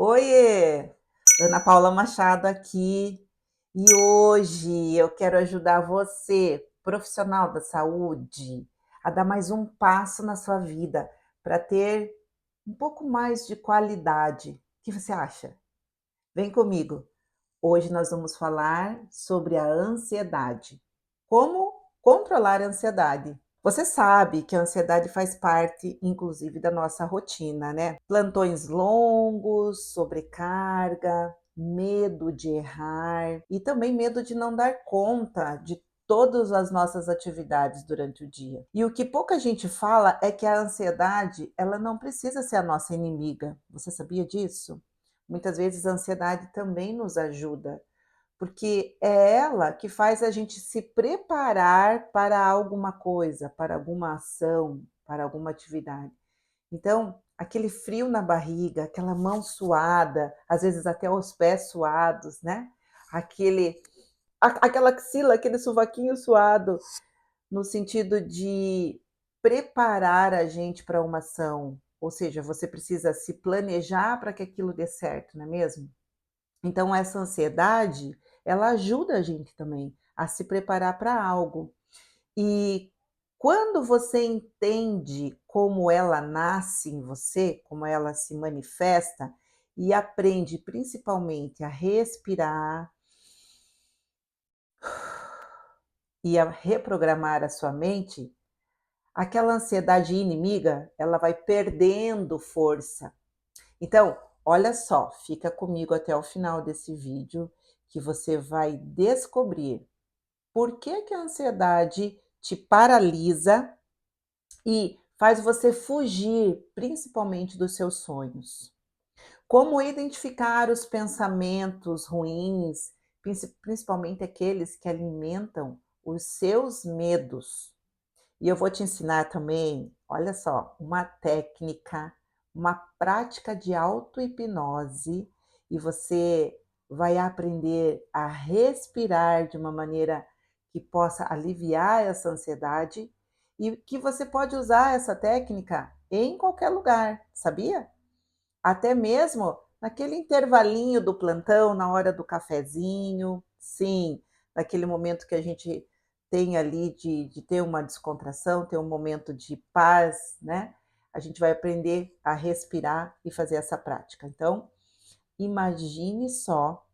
Oiê! Ana Paula Machado aqui e hoje eu quero ajudar você, profissional da saúde, a dar mais um passo na sua vida para ter um pouco mais de qualidade. O que você acha? Vem comigo. Hoje nós vamos falar sobre a ansiedade. Como controlar a ansiedade? Você sabe que a ansiedade faz parte, inclusive, da nossa rotina, né? Plantões longos, sobrecarga, medo de errar e também medo de não dar conta de todas as nossas atividades durante o dia. E o que pouca gente fala é que a ansiedade, ela não precisa ser a nossa inimiga. Você sabia disso? Muitas vezes a ansiedade também nos ajuda, porque é ela que faz a gente se preparar para alguma coisa, para alguma ação, para alguma atividade. Então, aquele frio na barriga, aquela mão suada, às vezes até os pés suados, né? Aquela axila, aquele sovaquinho suado, no sentido de preparar a gente para uma ação. Ou seja, você precisa se planejar para que aquilo dê certo, não é mesmo? Então essa ansiedade, ela ajuda a gente também a se preparar para algo. E quando você entende como ela nasce em você, como ela se manifesta, e aprende principalmente a respirar e a reprogramar a sua mente, aquela ansiedade inimiga, ela vai perdendo força. Então, olha só, fica comigo até o final desse vídeo que você vai descobrir por que que a ansiedade te paralisa e faz você fugir, principalmente dos seus sonhos. Como identificar os pensamentos ruins, principalmente aqueles que alimentam os seus medos. E eu vou te ensinar também, olha só, uma técnica, uma prática de auto-hipnose, e você vai aprender a respirar de uma maneira que possa aliviar essa ansiedade e que você pode usar essa técnica em qualquer lugar, sabia? Até mesmo naquele intervalinho do plantão, na hora do cafezinho, sim, naquele momento que a gente tem ali de ter uma descontração, ter um momento de paz, né? A gente vai aprender a respirar e fazer essa prática. Então, imagine só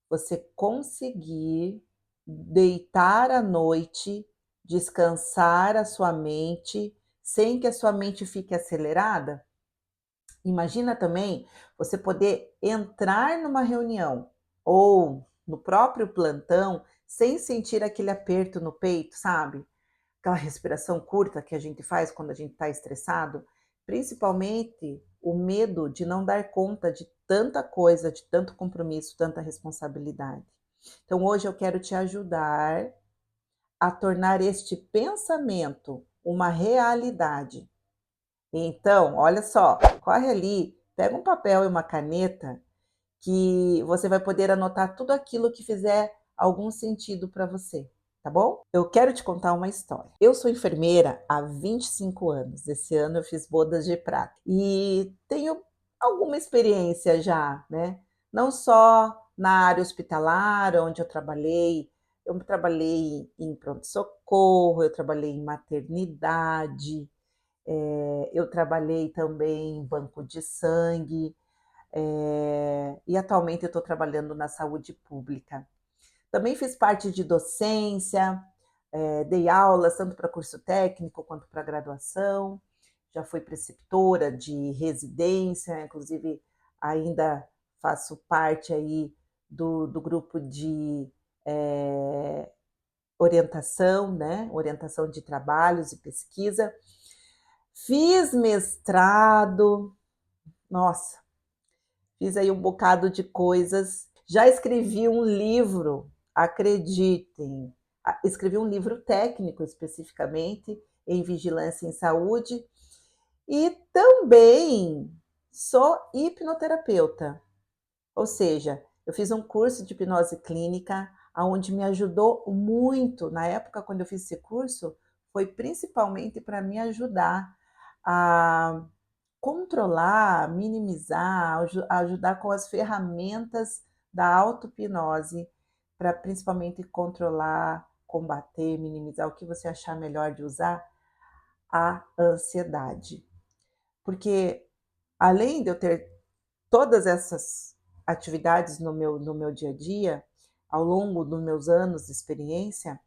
você conseguir deitar à noite, descansar a sua mente, sem que a sua mente fique acelerada. Imagina também você poder entrar numa reunião ou no próprio plantão sem sentir aquele aperto no peito, sabe? Aquela respiração curta que a gente faz quando a gente está estressado, principalmente o medo de não dar conta de tanta coisa, de tanto compromisso, tanta responsabilidade. Então hoje eu quero te ajudar a tornar este pensamento uma realidade. Então, olha só, corre ali, pega um papel e uma caneta que você vai poder anotar tudo aquilo que fizer algum sentido para você, tá bom? Eu quero te contar uma história. Eu sou enfermeira há 25 anos. Esse ano eu fiz bodas de prata e tenho alguma experiência já, né? Não só na área hospitalar, onde eu trabalhei em pronto-socorro, eu trabalhei em maternidade, eu trabalhei também em banco de sangue, e atualmente eu estou trabalhando na saúde pública. Também fiz parte de docência, dei aulas tanto para curso técnico quanto para graduação, já fui preceptora de residência, inclusive ainda faço parte aí do grupo de orientação, né? Orientação de trabalhos e pesquisa. Fiz mestrado, nossa, fiz aí um bocado de coisas. Já escrevi um livro, acreditem. Escrevi um livro técnico especificamente em vigilância em saúde e também sou hipnoterapeuta. Ou seja, eu fiz um curso de hipnose clínica onde me ajudou muito. Na época, quando eu fiz esse curso, foi principalmente para me ajudar a controlar, minimizar, ajudar com as ferramentas da auto-hipnose, para principalmente controlar, combater, minimizar, o que você achar melhor de usar, a ansiedade. Porque além de eu ter todas essas atividades no meu dia a dia, ao longo dos meus anos de experiência,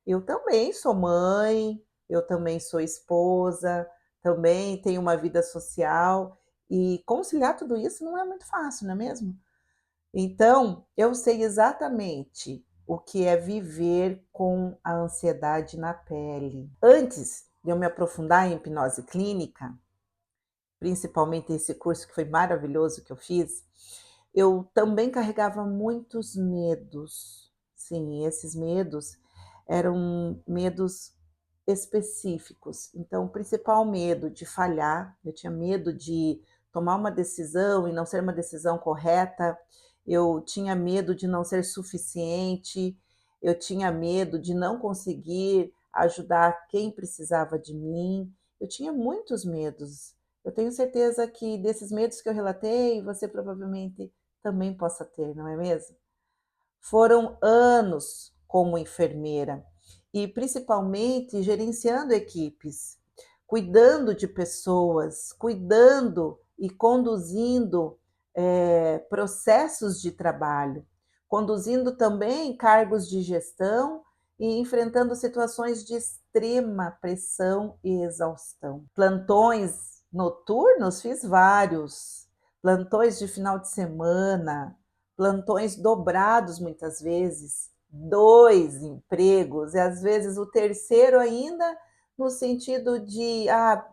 eu também sou mãe, eu também sou esposa, também tenho uma vida social, e conciliar tudo isso não é muito fácil, não é mesmo? Então, eu sei exatamente o que é viver com a ansiedade na pele. Antes de eu me aprofundar em hipnose clínica, principalmente esse curso que foi maravilhoso que eu fiz, eu também carregava muitos medos. Sim, esses medos eram medos específicos. Então, o principal medo de falhar, eu tinha medo de tomar uma decisão e não ser uma decisão correta, eu tinha medo de não ser suficiente, eu tinha medo de não conseguir ajudar quem precisava de mim. Eu tinha muitos medos. Eu tenho certeza que desses medos que eu relatei, você provavelmente também possa ter, não é mesmo? Foram anos como enfermeira e principalmente gerenciando equipes, cuidando de pessoas, cuidando e conduzindo processos de trabalho, conduzindo também cargos de gestão e enfrentando situações de extrema pressão e exaustão. Plantões noturnos fiz vários, plantões de final de semana, plantões dobrados muitas vezes, 2 empregos, e às vezes o terceiro ainda no sentido de,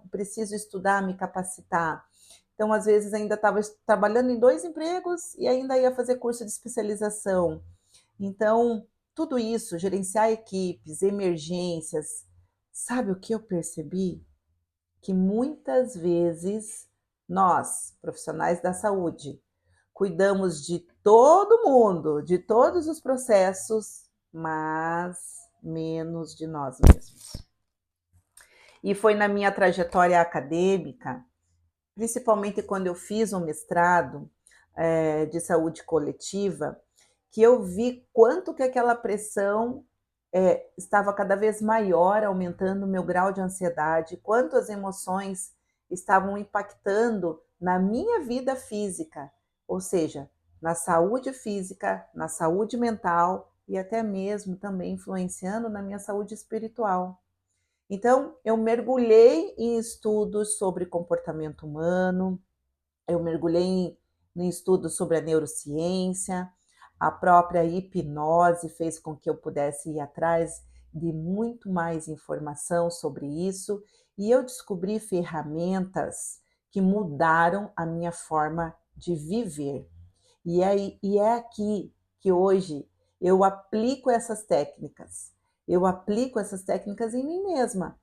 preciso estudar, me capacitar. Então, às vezes, ainda estava trabalhando em 2 empregos e ainda ia fazer curso de especialização. Então, tudo isso, gerenciar equipes, emergências, sabe o que eu percebi? Que muitas vezes nós, profissionais da saúde, cuidamos de todo mundo, de todos os processos, mas menos de nós mesmos. E foi na minha trajetória acadêmica, principalmente quando eu fiz um mestrado de saúde coletiva, que eu vi quanto que aquela pressão estava cada vez maior, aumentando o meu grau de ansiedade, quanto as emoções estavam impactando na minha vida física, ou seja, na saúde física, na saúde mental e até mesmo também influenciando na minha saúde espiritual. Então, eu mergulhei em estudos sobre comportamento humano, eu mergulhei em estudos sobre a neurociência, a própria hipnose fez com que eu pudesse ir atrás de muito mais informação sobre isso, e eu descobri ferramentas que mudaram a minha forma de viver. E é aqui que hoje eu aplico essas técnicas. Eu aplico essas técnicas em mim mesma.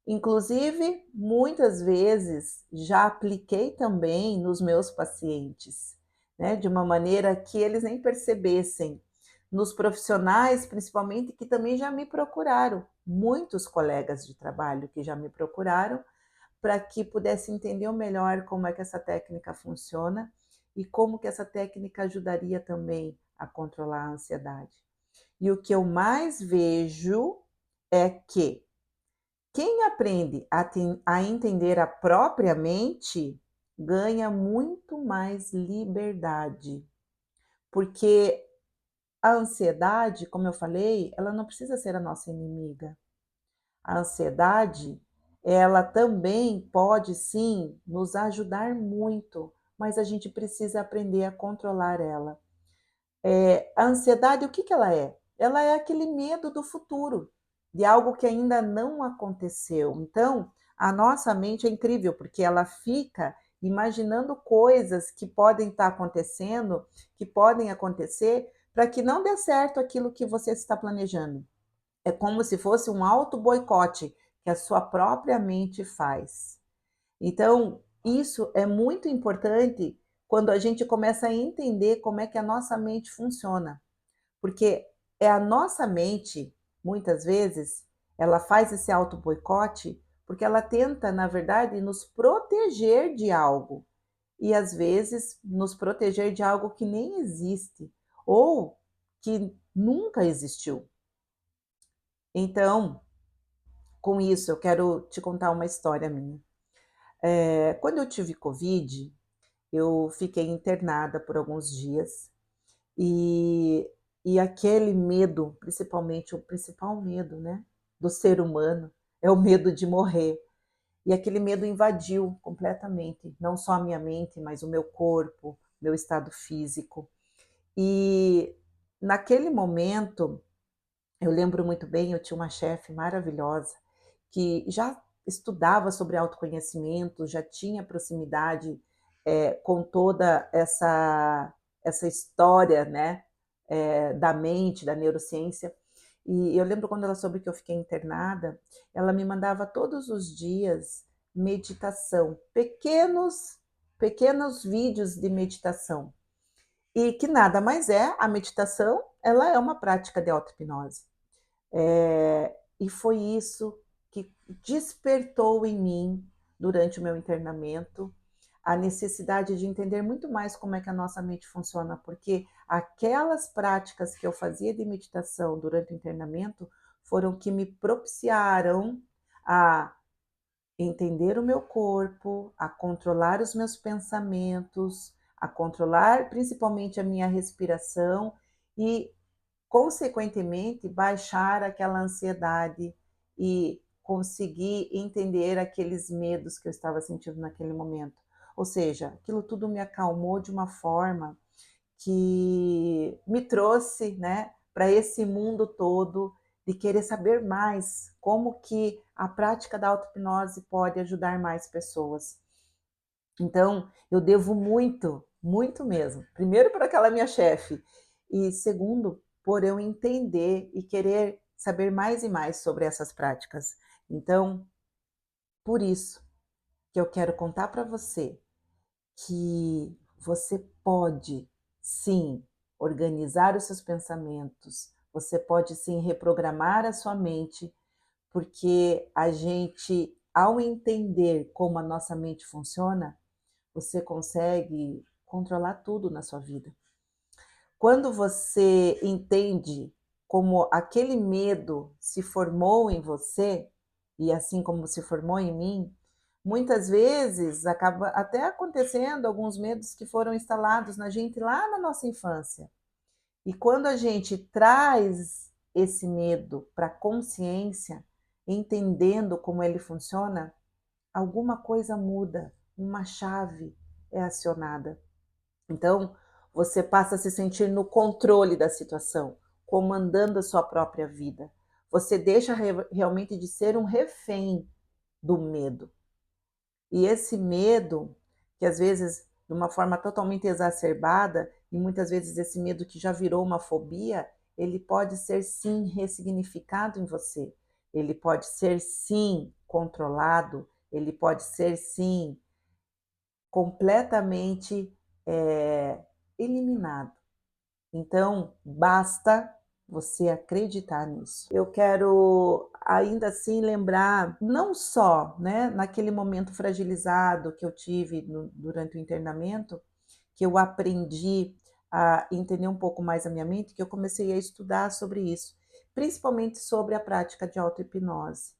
Inclusive, muitas vezes já apliquei também nos meus pacientes, né, de uma maneira que eles nem percebessem. Nos profissionais, principalmente, que também já me procuraram, muitos colegas de trabalho que já me procuraram para que pudesse entender melhor como é que essa técnica funciona e como que essa técnica ajudaria também a controlar a ansiedade. E o que eu mais vejo é que quem aprende a entender a própria mente ganha muito mais liberdade, porque a ansiedade, como eu falei, ela não precisa ser a nossa inimiga. A ansiedade, ela também pode sim nos ajudar muito, mas a gente precisa aprender a controlar ela. A ansiedade, o que que ela é? Ela é aquele medo do futuro, de algo que ainda não aconteceu. Então, a nossa mente é incrível, porque ela fica imaginando coisas que podem estar acontecendo, que podem acontecer, para que não dê certo aquilo que você está planejando. É como se fosse um auto-boicote que a sua própria mente faz. Então, isso é muito importante quando a gente começa a entender como é que a nossa mente funciona. Porque é a nossa mente, muitas vezes, ela faz esse auto-boicote porque ela tenta, na verdade, nos proteger de algo. E às vezes nos proteger de algo que nem existe ou que nunca existiu. Então, com isso, eu quero te contar uma história minha. Quando eu tive Covid, eu fiquei internada por alguns dias e, e aquele medo, principalmente o principal medo, né, do ser humano, é o medo de morrer. E aquele medo invadiu completamente, não só a minha mente, mas o meu corpo, meu estado físico. E naquele momento, eu lembro muito bem, eu tinha uma chefe maravilhosa que já estudava sobre autoconhecimento, já tinha proximidade com toda essa história, né, da mente, da neurociência. E eu lembro quando ela soube que eu fiquei internada, ela me mandava todos os dias meditação, pequenos vídeos de meditação. E que nada mais é, a meditação, ela é uma prática de auto-hipnose. E foi isso que despertou em mim, durante o meu internamento, a necessidade de entender muito mais como é que a nossa mente funciona, porque aquelas práticas que eu fazia de meditação durante o internamento foram que me propiciaram a entender o meu corpo, a controlar os meus pensamentos, a controlar principalmente a minha respiração e, consequentemente, baixar aquela ansiedade e conseguir entender aqueles medos que eu estava sentindo naquele momento. Ou seja, aquilo tudo me acalmou de uma forma que me trouxe, né, para esse mundo todo de querer saber mais como que a prática da auto-hipnose pode ajudar mais pessoas. Então, eu devo muito, muito mesmo. Primeiro para aquela minha chefe e segundo, por eu entender e querer saber mais e mais sobre essas práticas. Então, por isso que eu quero contar para você que você pode sim organizar os seus pensamentos, você pode sim reprogramar a sua mente, porque a gente, ao entender como a nossa mente funciona, você consegue controlar tudo na sua vida. Quando você entende como aquele medo se formou em você, e assim como se formou em mim, muitas vezes acaba até acontecendo alguns medos que foram instalados na gente lá na nossa infância. E quando a gente traz esse medo para a consciência, entendendo como ele funciona, alguma coisa muda, uma chave é acionada. Então, você passa a se sentir no controle da situação, comandando a sua própria vida. Você deixa realmente de ser um refém do medo. E esse medo, que às vezes, de uma forma totalmente exacerbada, e muitas vezes esse medo que já virou uma fobia, ele pode ser sim ressignificado em você. Ele pode ser sim controlado, ele pode ser sim completamente eliminado. Então, basta você acreditar nisso. Eu quero ainda assim lembrar, não só, né, naquele momento fragilizado que eu tive durante o internamento, que eu aprendi a entender um pouco mais a minha mente, que eu comecei a estudar sobre isso, principalmente sobre a prática de auto-hipnose,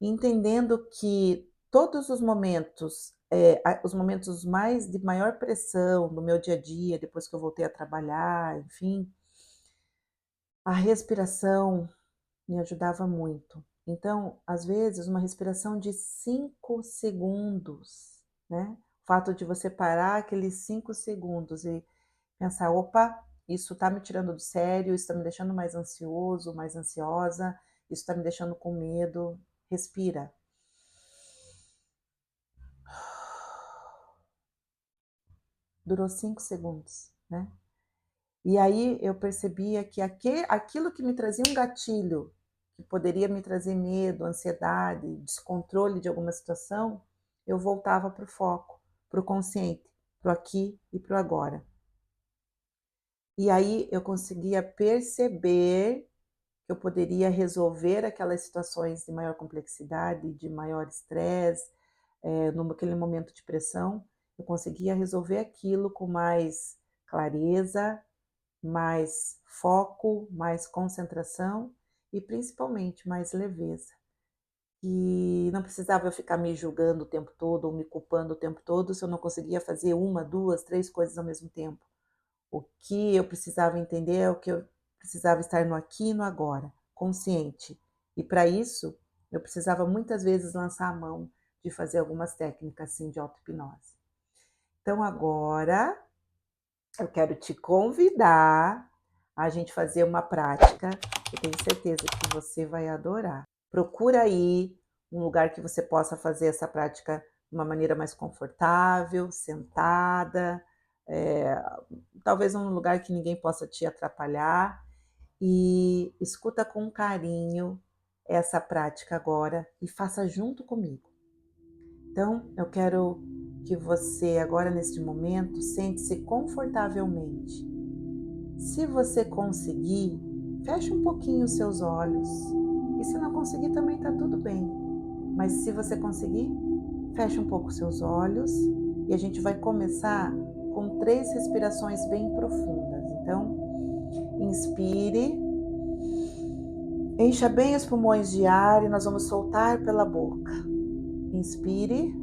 entendendo que todos os momentos, os momentos mais de maior pressão no meu dia a dia, depois que eu voltei a trabalhar, enfim, a respiração me ajudava muito. Então, às vezes, uma respiração de 5 segundos, né? O fato de você parar aqueles 5 segundos e pensar: opa, isso está me tirando do sério, isso está me deixando mais ansioso, mais ansiosa, isso está me deixando com medo. Respira. Durou 5 segundos, né? E aí eu percebia que aquilo que me trazia um gatilho, que poderia me trazer medo, ansiedade, descontrole de alguma situação, eu voltava para o foco, para o consciente, para o aqui e para o agora. E aí eu conseguia perceber que eu poderia resolver aquelas situações de maior complexidade, de maior estresse, naquele momento de pressão, eu conseguia resolver aquilo com mais clareza, mais foco, mais concentração e principalmente mais leveza. E não precisava eu ficar me julgando o tempo todo ou me culpando o tempo todo se eu não conseguia fazer uma, 2, 3 coisas ao mesmo tempo. O que eu precisava entender é o que eu precisava estar no aqui e no agora, consciente. E para isso, eu precisava muitas vezes lançar a mão de fazer algumas técnicas assim de auto-hipnose. Então agora eu quero te convidar a gente fazer uma prática, eu tenho certeza que você vai adorar. Procura aí um lugar que você possa fazer essa prática de uma maneira mais confortável, sentada, eh, talvez um lugar que ninguém possa te atrapalhar, e escuta com carinho essa prática agora e faça junto comigo. Então, eu quero que você agora neste momento sente-se confortavelmente. Se você conseguir, feche um pouquinho os seus olhos. E se não conseguir, também está tudo bem. Mas se você conseguir, feche um pouco os seus olhos e a gente vai começar com 3 respirações bem profundas. Então, inspire, encha bem os pulmões de ar e nós vamos soltar pela boca. Inspire,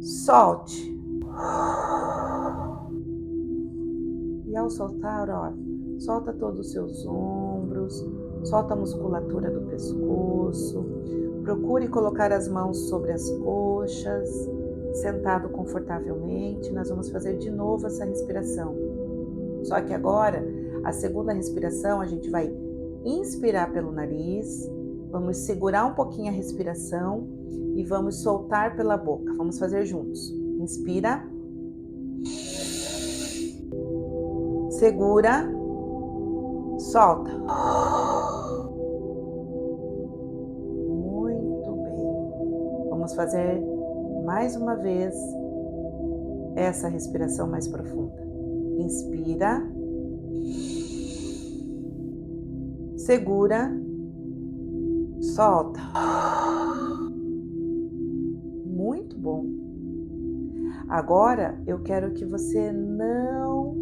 solte. E ao soltar, ó, solta todos os seus ombros, solta a musculatura do pescoço. Procure colocar as mãos sobre as coxas, sentado confortavelmente. Nós vamos fazer de novo essa respiração. Só que agora, a segunda respiração, a gente vai inspirar pelo nariz, vamos segurar um pouquinho a respiração e vamos soltar pela boca. Vamos fazer juntos. Inspira. Segura. Solta. Muito bem. Vamos fazer mais uma vez essa respiração mais profunda. Inspira. Segura. Solta. Muito bom. Agora eu quero que você não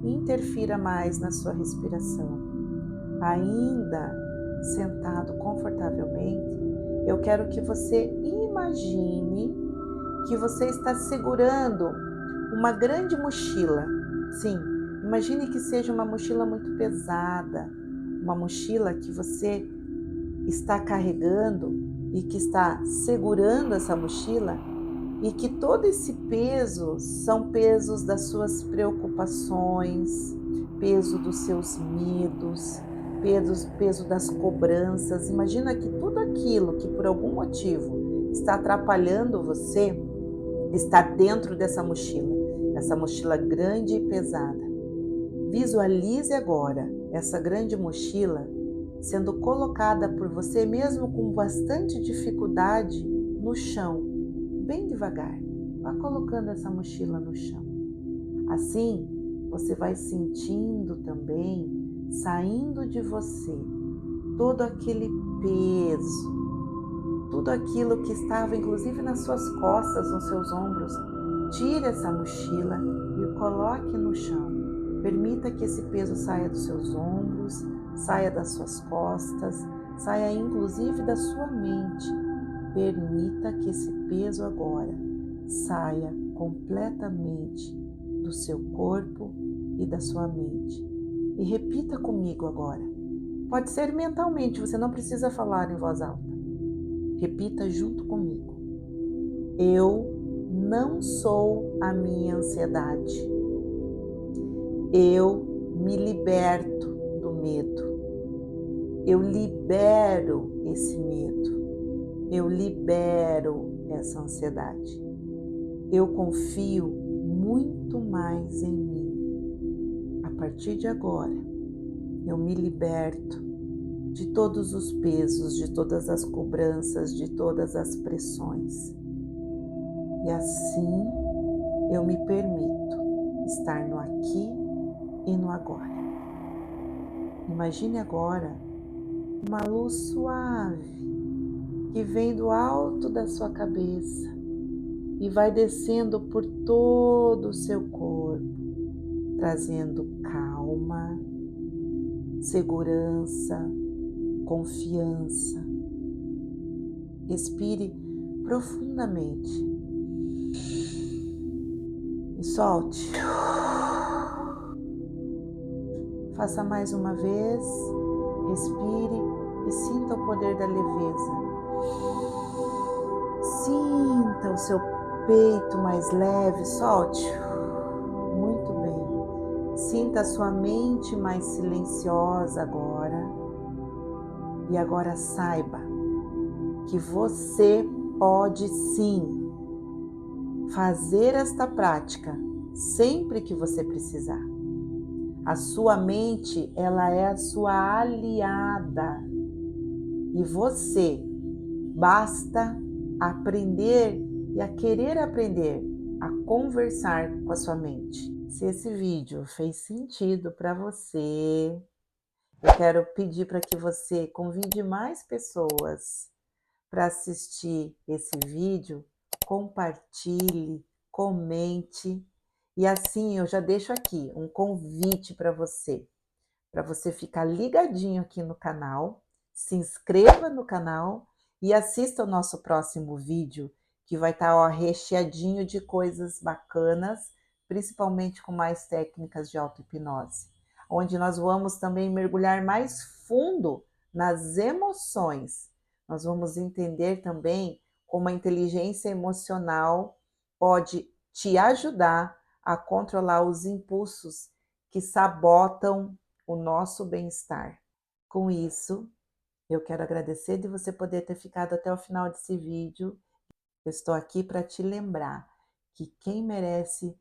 interfira mais na sua respiração. Ainda sentado confortavelmente, eu quero que você imagine que você está segurando uma grande mochila. Sim, imagine que seja uma mochila muito pesada, uma mochila que você está carregando e que está segurando essa mochila e que todo esse peso são pesos das suas preocupações, peso dos seus medos, peso das cobranças. Imagina que tudo aquilo que por algum motivo está atrapalhando você está dentro dessa mochila, essa mochila grande e pesada. Visualize agora essa grande mochila sendo colocada por você mesmo com bastante dificuldade no chão, bem devagar. Vá colocando essa mochila no chão. Assim, você vai sentindo também, saindo de você, todo aquele peso, tudo aquilo que estava inclusive nas suas costas, nos seus ombros. Tire essa mochila e coloque no chão. Permita que esse peso saia dos seus ombros, saia das suas costas, saia inclusive da sua mente. Permita que esse peso agora saia completamente do seu corpo e da sua mente. E repita comigo agora. Pode ser mentalmente, você não precisa falar em voz alta. Repita junto comigo. Eu não sou a minha ansiedade. Eu me liberto do medo. Eu libero esse medo. Eu libero essa ansiedade. Eu confio muito mais em mim. A partir de agora, eu me liberto de todos os pesos, de todas as cobranças, de todas as pressões. E assim eu me permito estar no aqui e no agora. Imagine agora uma luz suave que vem do alto da sua cabeça e vai descendo por todo o seu corpo, trazendo calma, segurança, confiança. Respire profundamente e solte. Faça mais uma vez, respire e sinta o poder da leveza. Sinta o seu peito mais leve, solte. Muito bem. Sinta a sua mente mais silenciosa agora. E agora saiba que você pode sim fazer esta prática sempre que você precisar. A sua mente, ela é a sua aliada. E você basta aprender e a querer aprender a conversar com a sua mente. Se esse vídeo fez sentido para você, eu quero pedir para que você convide mais pessoas para assistir esse vídeo, compartilhe, comente. E assim eu já deixo aqui um convite para você ficar ligadinho aqui no canal, se inscreva no canal e assista o nosso próximo vídeo, que vai estar recheadinho de coisas bacanas, principalmente com mais técnicas de auto-hipnose, onde nós vamos também mergulhar mais fundo nas emoções. Nós vamos entender também como a inteligência emocional pode te ajudar a controlar os impulsos que sabotam o nosso bem-estar. Com isso, eu quero agradecer de você poder ter ficado até o final desse vídeo. Eu estou aqui para te lembrar que quem merece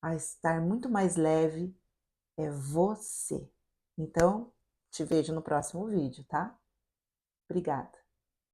a estar muito mais leve é você. Então, te vejo no próximo vídeo, tá? Obrigada.